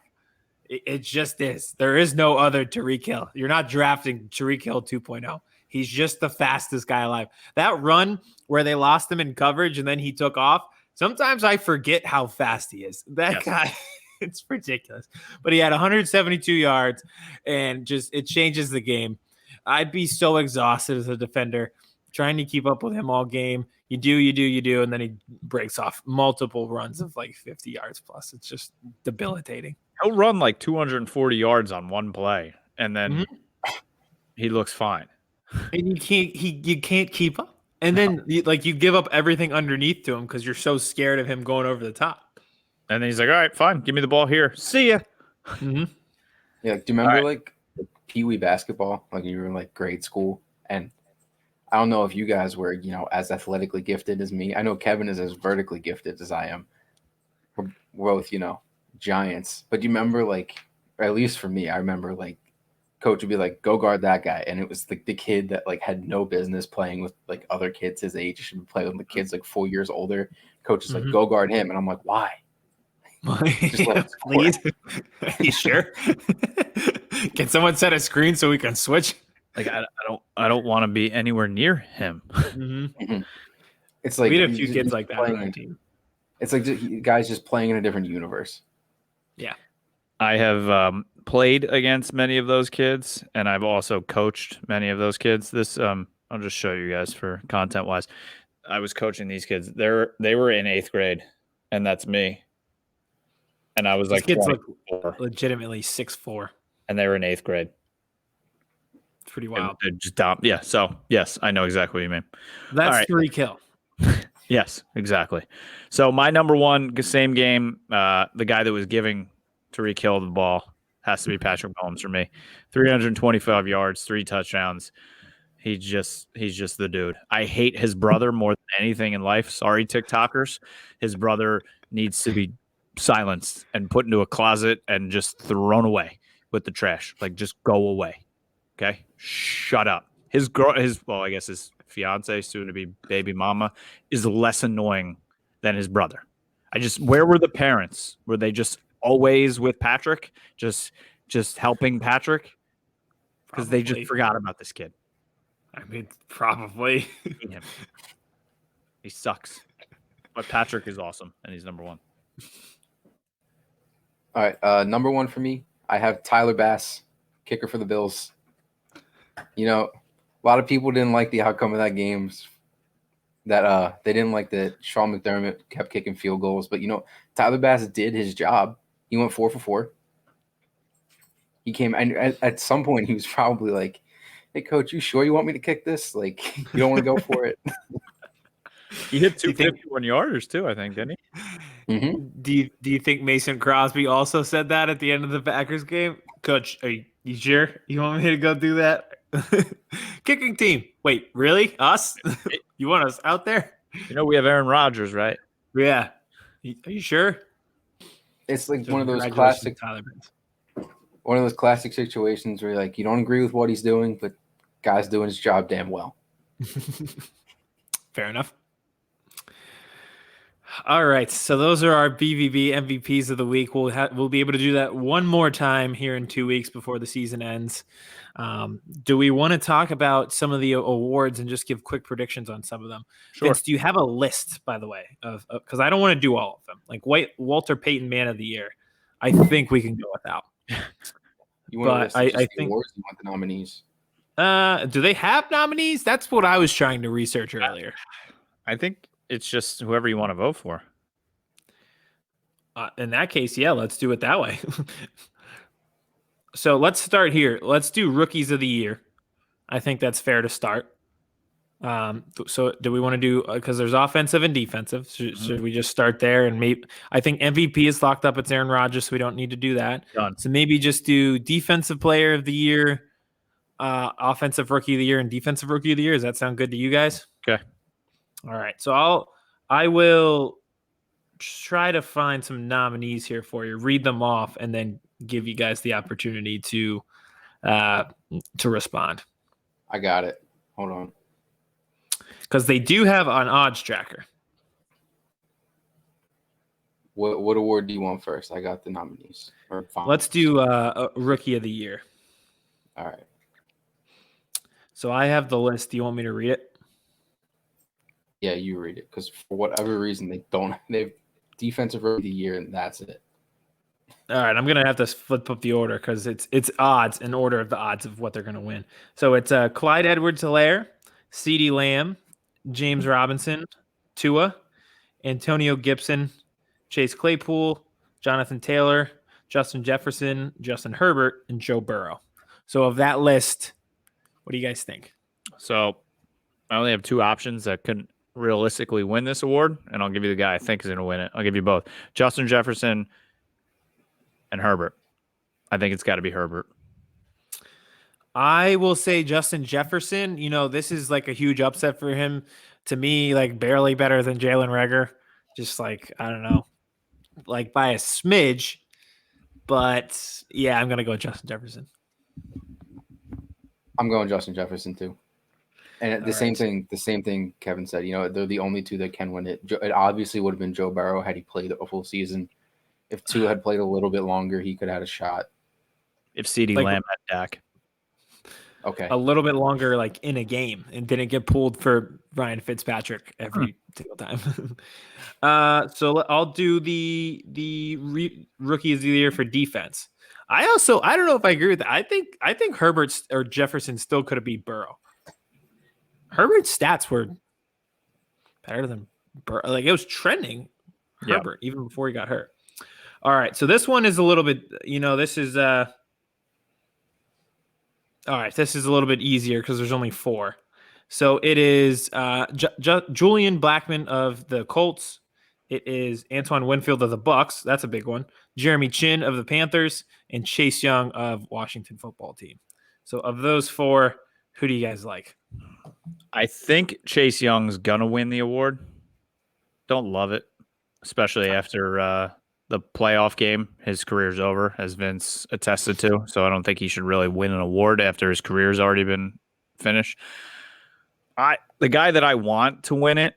It just is. There is no other Tyreek Hill. You're not drafting Tyreek Hill 2.0. He's just the fastest guy alive. That run where they lost him in coverage and then he took off, sometimes I forget how fast he is. That guy, it's ridiculous. But he had 172 yards and just it changes the game. I'd be so exhausted as a defender trying to keep up with him all game. You do, and then he breaks off multiple runs of like 50 yards plus. It's just debilitating. He'll run like 240 yards on one play, and then he looks fine. And you can't keep up. And then you give up everything underneath to him because you're so scared of him going over the top. And then he's like, all right, fine. Give me the ball here. See ya. Yeah, do you remember Pee Wee basketball, like you were in like grade school, and I don't know if you guys were, as athletically gifted as me. I know Kevin is as vertically gifted as I am. We're both, giants. But you remember, like, or at least for me, I remember like coach would be like, go guard that guy. And it was like the kid that like had no business playing with like other kids his age. He should be playing with the kids like 4 years older. Coach is like, go guard him. And I'm like, why? Just please. You sure? Can someone set a screen so we can switch? Like I don't want to be anywhere near him. It's like we had a few kids like that on our team. It's like guys just playing in a different universe. Yeah. I have played against many of those kids, and I've also coached many of those kids. This I'll just show you guys for content wise. I was coaching these kids. They were in 8th grade, and that's me. And I was These like, kids look legitimately 6'4", and they were in 8th grade. It's pretty wild. They're just dumb. Yeah. So yes, I know exactly what you mean. That's right. 3 kill. Yes, exactly. So my number one, same game. The guy that was giving Tariq Hill the ball has to be Patrick Mahomes for me. 325 yards, 3 touchdowns. He's just the dude. I hate his brother more than anything in life. Sorry, TikTokers. His brother needs to be silenced and put into a closet and just thrown away with the trash. Like, just go away. Okay? Shut up. His fiance, soon to be baby mama, is less annoying than his brother. Where were the parents? Were they just always with Patrick? Just helping Patrick? Because they just forgot about this kid. I mean, probably. Hate him. He sucks. But Patrick is awesome, and he's number one. All right, number one for me, I have Tyler Bass, kicker for the Bills. A lot of people didn't like the outcome of that game. That they didn't like that Sean McDermott kept kicking field goals. But Tyler Bass did his job. He went 4 for 4. He came, and at some point he was probably like, "Hey, coach, you sure you want me to kick this? Like, you don't want to go for it?" He hit 2 51-yarders too, I think, didn't he? Mm-hmm. Do you think Mason Crosby also said that at the end of the Packers game? Coach, are you sure you want me to go do that? Kicking team. Wait, really? Us? You want us out there? We have Aaron Rodgers, right? Yeah. Are you sure? It's like one of those classic situations where like you don't agree with what he's doing, but guy's doing his job damn well. Fair enough. All right, so those are our BVB MVPs of the week. We'll be able to do that one more time here in 2 weeks before the season ends. Do we want to talk about some of the awards and just give quick predictions on some of them? Sure. Vince, do you have a list, by the way, of because I don't want to do all of them. Like Walter Payton Man of the Year, I think we can go without. You want I think awards, you want the nominees. Do they have nominees? That's what I was trying to research earlier. I think it's just whoever you want to vote for. In that case, yeah, let's do it that way. So let's start here. Let's do Rookies of the Year. I think that's fair to start. So do we want to do because there's offensive and defensive? Should we just start there? And maybe I think MVP is locked up. It's Aaron Rodgers, so we don't need to do that. Done. So maybe just do Defensive Player of the Year, Offensive Rookie of the Year, and Defensive Rookie of the Year. Does that sound good to you guys? Okay. All right. So I will try to find some nominees here for you. Read them off, and then give you guys the opportunity to respond. I got it. Hold on. Because they do have an odds tracker. What award do you want first? I got the nominees. Let's do a Rookie of the Year. All right. So I have the list. Do you want me to read it? Yeah, you read it. Because for whatever reason, they've Defensive Rookie of the Year, and that's it. All right, I'm gonna have to flip up the order because it's odds in order of the odds of what they're gonna win. So it's Clyde Edwards-Helaire, CeeDee Lamb, James Robinson, Tua, Antonio Gibson, Chase Claypool, Jonathan Taylor, Justin Jefferson, Justin Herbert, and Joe Burrow. So of that list, what do you guys think? So I only have 2 options that couldn't realistically win this award, and I'll give you the guy I think is going to win it. I'll give you both. Justin Jefferson and Herbert. I think it's got to be Herbert. I will say Justin Jefferson. This is like a huge upset for him. To me, like barely better than Jalen Reagor. Just like, I don't know, like by a smidge. But yeah, I'm going to go Justin Jefferson. I'm going Justin Jefferson too. And the same thing Kevin said. They're the only two that can win it. It obviously would have been Joe Burrow had he played a full season. If Tua had played a little bit longer, he could have had a shot. If CeeDee Lamb had Dak. Okay. A little bit longer, like in a game, and didn't get pulled for Ryan Fitzpatrick every single time. So I'll do the rookie of the year for defense. I don't know if I agree with that. I think Herbert or Jefferson still could have beat Burrow. Herbert's stats were better than Burrow. Like it was trending Herbert even before he got hurt. All right, so this one is a little bit. This is all right. This is a little bit easier because there's only 4. So it is Julian Blackmon of the Colts. It is Antoine Winfield of the Bucks. That's a big one. Jeremy Chin of the Panthers and Chase Young of Washington Football Team. So of those 4, who do you guys like? I think Chase Young's gonna win the award. Don't love it, especially after the playoff game. His career's over, as Vince attested to. So I don't think he should really win an award after his career's already been finished. The guy that I want to win it,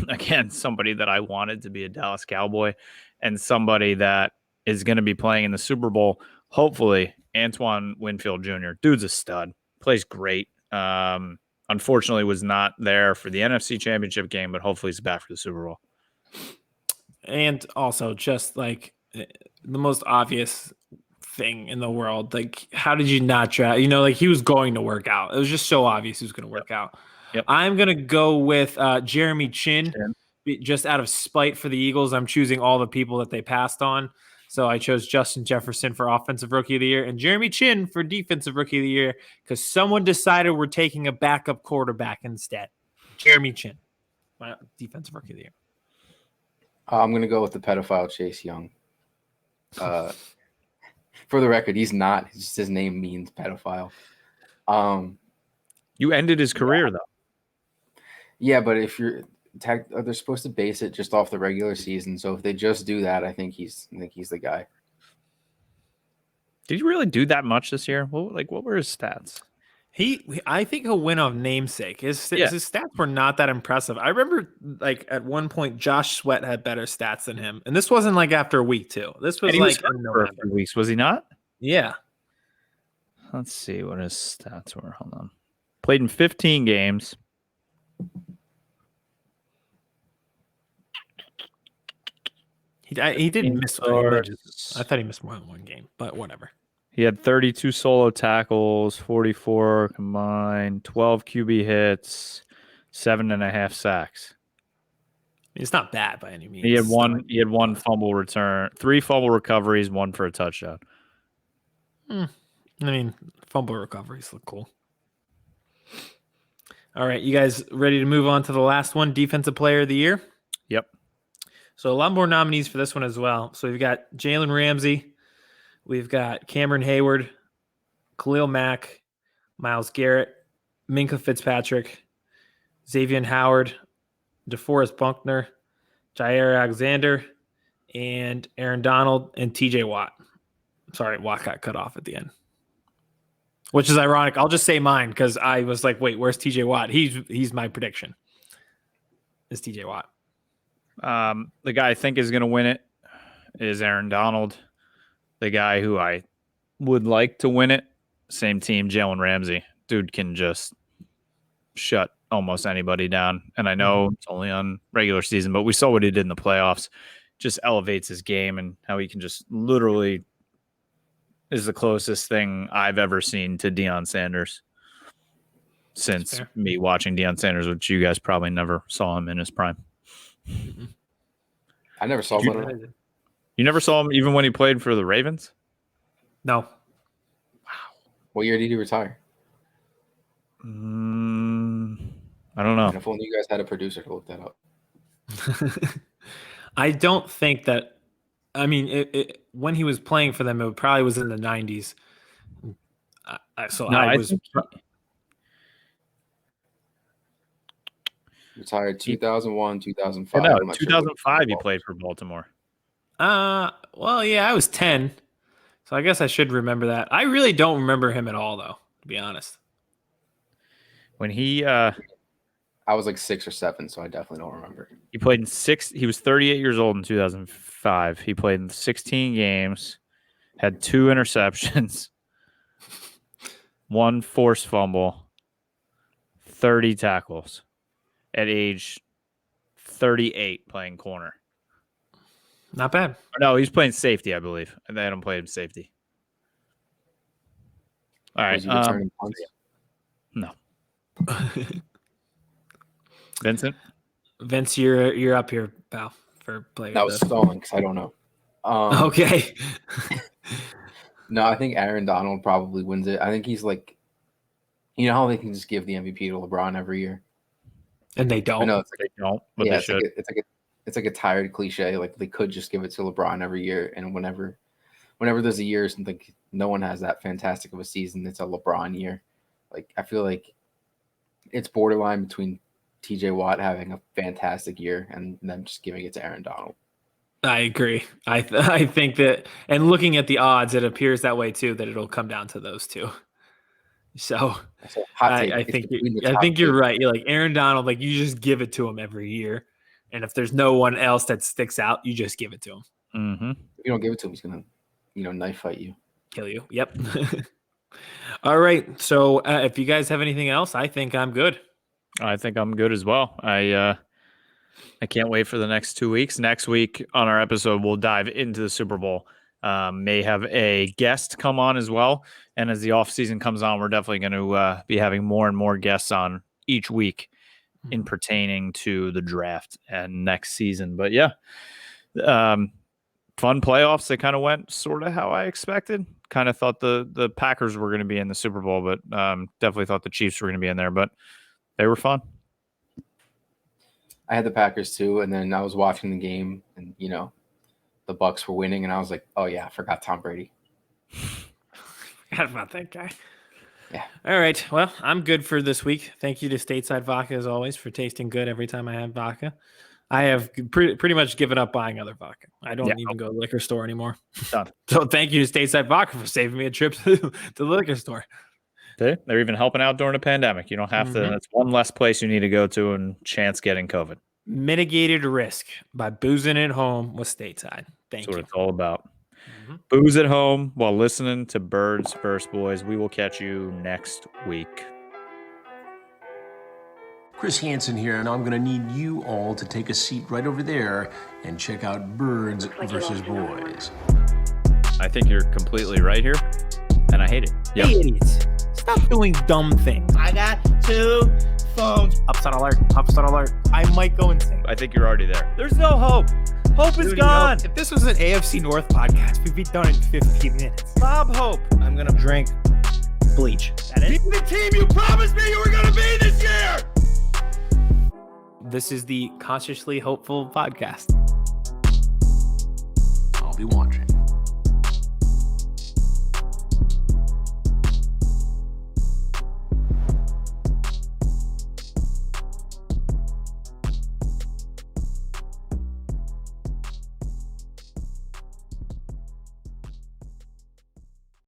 again, somebody that I wanted to be a Dallas Cowboy and somebody that is going to be playing in the Super Bowl, hopefully, Antoine Winfield Jr. Dude's a stud. Plays great. Unfortunately, was not there for the NFC Championship game, but hopefully he's back for the Super Bowl. And also just like the most obvious thing in the world, like how did you not draft? Like he was going to work out. It was just so obvious he was going to work out. Yep. I'm going to go with Jeremy Chin, just out of spite for the Eagles. I'm choosing all the people that they passed on. So I chose Justin Jefferson for Offensive Rookie of the Year and Jeremy Chin for Defensive Rookie of the Year because someone decided we're taking a backup quarterback instead. Jeremy Chin, my Defensive Rookie of the Year. I'm going to go with the pedophile Chase Young. For the record, he's not. Just his name means pedophile. You ended his career, though. Yeah, but if they're supposed to base it just off the regular season. So if they just do that, I think he's the guy. Did he really do that much this year? What were his stats? I think he'll win off namesake. His stats were not that impressive. I remember like at one point Josh Sweat had better stats than him, and this wasn't like after week 2. This was like in November. For a few weeks, was he not? Yeah. Let's see what his stats were. Hold on. Played in 15 games. He didn't miss one. I thought he missed more than one game, but whatever. He had 32 solo tackles, 44 combined, 12 QB hits, 7.5 sacks. It's not bad by any means. He had one fumble return, 3 fumble recoveries, 1 for a touchdown. I mean, fumble recoveries look cool. All right, you guys ready to move on to the last one, Defensive Player of the Year? Yep. So a lot more nominees for this one as well. So we've got Jalen Ramsey, we've got Cameron Hayward, Khalil Mack, Myles Garrett, Minkah Fitzpatrick, Xavier Howard, DeForest Buckner, Jair Alexander, and Aaron Donald, and TJ Watt. Sorry, Watt got cut off at the end. Which is ironic. I'll just say mine because I was like, wait, where's TJ Watt? He's my prediction. Is TJ Watt. The guy I think is going to win it is Aaron Donald. The guy who I would like to win it, same team, Jalen Ramsey. Dude can just shut almost anybody down. And I know it's only on regular season, but we saw what he did in the playoffs. Just elevates his game and how he can just literally is the closest thing I've ever seen to Deion Sanders since me watching Deion Sanders, which you guys probably never saw him in his prime. I never saw him. You never saw him even when he played for the Ravens? No. Wow. What year did he retire? I don't know. And if only you guys had a producer to look that up. I don't think that. I mean, when he was playing for them, it probably was in the 90s. I was. Retired 2001, 2005. No, I'm not sure 2005 he played for Baltimore. Well, yeah, I was 10, so I guess I should remember that. I really don't remember him at all, though, to be honest. When he I was like 6 or 7, so I definitely don't remember. he played in 6. He was 38 years old in 2005. He played in 16 games, had 2 interceptions, 1 forced fumble, 30 tackles at age 38 playing corner. Not bad. No, he's playing safety, I believe. And they had him play him safety. All right. Was he returning punts? No. Vincent? Vince, you're up here, pal, for player. That was stalling because I don't know. Okay. No, I think Aaron Donald probably wins it. I think he's like, you know how they can just give the MVP to LeBron every year, And they I don't. know it's like, They don't, but yeah, they it's should. it's like a tired cliche. Like they could just give it to LeBron every year, and whenever there's a year, like no one has that fantastic of a season, it's a LeBron year. Like I feel like it's borderline between TJ Watt having a fantastic year and them just giving it to Aaron Donald. I agree. I think that, and looking at the odds, it appears that way too, that it'll come down to those two. So That's a hot take. I It's think between the I top think you're two. right. You're like Aaron Donald, like you just give it to him every year, and if there's no one else that sticks out, you just give it to him. Mm-hmm. If you don't give it to him, he's gonna, knife fight you. Kill you. Yep. All right. So if you guys have anything else, I think I'm good. I think I'm good as well. I can't wait for the next 2 weeks. Next week on our episode, we'll dive into the Super Bowl. May have a guest come on as well. And as the off season comes on, we're definitely going to be having more and more guests on each week in pertaining to the draft and next season. But yeah, fun playoffs. They kind of went sort of how I expected. Kind of thought the Packers were going to be in the Super Bowl, but definitely thought the Chiefs were going to be in there. But they were fun. I had the Packers too, and then I was watching the game, and the Bucks were winning, and I was like, oh yeah, I forgot Tom Brady. Forgot about that guy. Yeah. All right. Well, I'm good for this week. Thank you to Stateside Vodka, as always, for tasting good every time I have vodka. I have pretty much given up buying other vodka. I don't even go to the liquor store anymore. Done. So thank you to Stateside Vodka for saving me a trip to the liquor store. They're even helping out during a pandemic. You don't have to. That's one less place you need to go to and chance getting COVID. Mitigated risk by boozing at home with Stateside. Thank That's what you. it's all about. Booze at home while listening to Birds vs. Boys. We will catch you next week. Chris Hansen here, and I'm going to need you all to take a seat right over there and check out Birds vs. Boys. I think you're completely right here, and I hate it. Hey, idiots. Stop doing dumb things. I got 2 phones. Upset alert. Upset alert. I might go insane. I think you're already there. There's no hope. Hope is gone. If this was an AFC North podcast, we'd be done in 15 minutes. Bob Hope. I'm going to drink bleach. That it? Be the team you promised me you were going to be this year! This is the Consciously Hopeful podcast. I'll be watching.